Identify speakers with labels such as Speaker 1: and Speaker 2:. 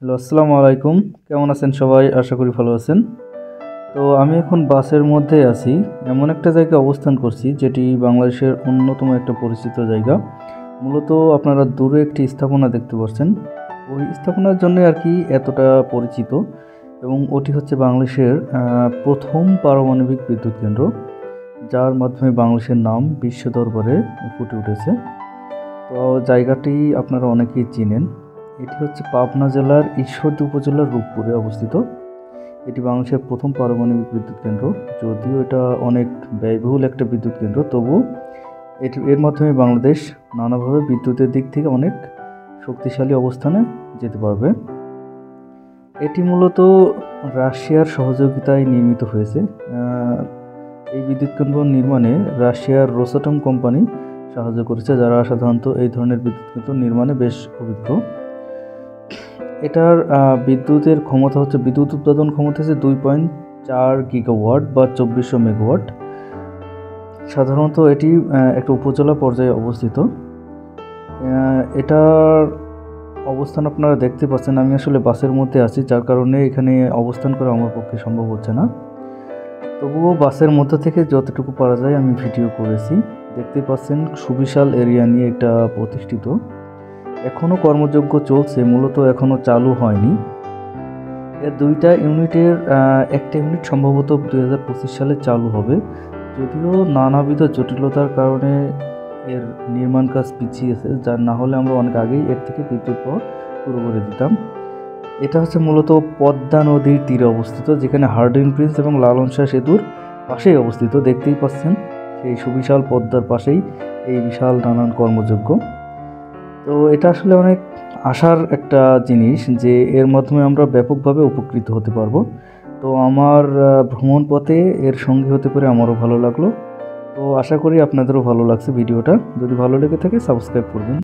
Speaker 1: Hello, আসসালামু আলাইকুম। কেমন আছেন সবাই? আশা করি ভালো আছেন। তো আমি এখন বাসের মধ্যে আছি। এমন একটা জায়গায় অবস্থান করছি যেটি বাংলাদেশের অন্যতম একটা পরিচিত জায়গা। মূলত আপনারা দূরে একটি স্থাপনা দেখতে পাচ্ছেন। ওই স্থাপনার জন্যই আর কি এতটা পরিচিত, এবং ওটি হচ্ছে বাংলাদেশের প্রথম পারমাণবিক বিদ্যুৎ কেন্দ্র, যার মাধ্যমে বাংলাদেশের নাম বিশ্ব দরবারে ফুটে উঠেছে। তো জায়গাটি আপনারা অনেকেই চিনেন। এটি হচ্ছে পাবনা জেলার ঈশ্বরদী উপজেলার রূপপুরে অবস্থিত। এটি বাংলাদেশের প্রথম পারমাণবিক বিদ্যুৎ কেন্দ্র। যদিও এটা অনেক ব্যয়বহুল একটা বিদ্যুৎ কেন্দ্র, তবুও এর মাধ্যমে বাংলাদেশ নানাভাবে বিদ্যুতের দিক থেকে অনেক শক্তিশালী অবস্থানে যেতে পারবে। এটি মূলত রাশিয়ার সহযোগিতায় নির্মিত হয়েছে। এই বিদ্যুৎ কেন্দ্র নির্মাণে রাশিয়ার রোসাটম কোম্পানি সাহায্য করেছে, যারা সাধারণত এই ধরনের বিদ্যুৎ কেন্দ্র নির্মাণে বেশ অভিজ্ঞ। এটার বিদ্যুৎ উৎপাদন ক্ষমতা হচ্ছে 2.4 গিগাওয়াট বা 2400 মেগাওয়াট। সাধারণত এটি একটা উপজেলা পর্যায়ে অবস্থিত। এটার অবস্থান আপনারা দেখতে পাচ্ছেন। আমি আসলে বাসের মধ্যে আছি, যার কারণে এখানে অবস্থান করা আমার পক্ষে সম্ভব হচ্ছে না। তবুও বাসের মধ্যে থেকে যতটুকু পারা যায় আমি ভিডিও করেছি। দেখতে পাচ্ছেন সুবিশাল এরিয়া নিয়ে এটা প্রতিষ্ঠিত। এখনও কর্মযোগ্য চলছে, মূলত এখনও চালু হয়নি। এর দুইটা ইউনিটের একটা ইউনিট সম্ভবত 2025 সালে চালু হবে, যদিও নানাবিধ জটিলতার কারণে এর নির্মাণ কাজ পিছিয়েছে, যার না হলে আমরা অনেক আগেই এর থেকে বিদ্যুৎ পাওয়া শুরু করে দিতাম। এটা হচ্ছে মূলত পদ্মা নদীর তীরে অবস্থিত, যেখানে হার্ডিন ব্রিজ এবং লালন শাহ সেতুর পাশেই অবস্থিত। দেখতেই পাচ্ছেন সেই সুবিশাল পদ্মার পাশেই এই বিশাল নানান কর্মযোগ্য। তো এটা আসলে অনেক আশার একটা জিনিস যে এর মাধ্যমে আমরা ব্যাপকভাবে উপকৃত হতে পারবো। তো আমার ভ্রমণ পথে এর সঙ্গী হতে পেরে আমারও ভালো লাগলো। তো আশা করি আপনাদেরও ভালো লাগছে ভিডিওটা। যদি ভালো লেগে থাকে সাবস্ক্রাইব করবেন।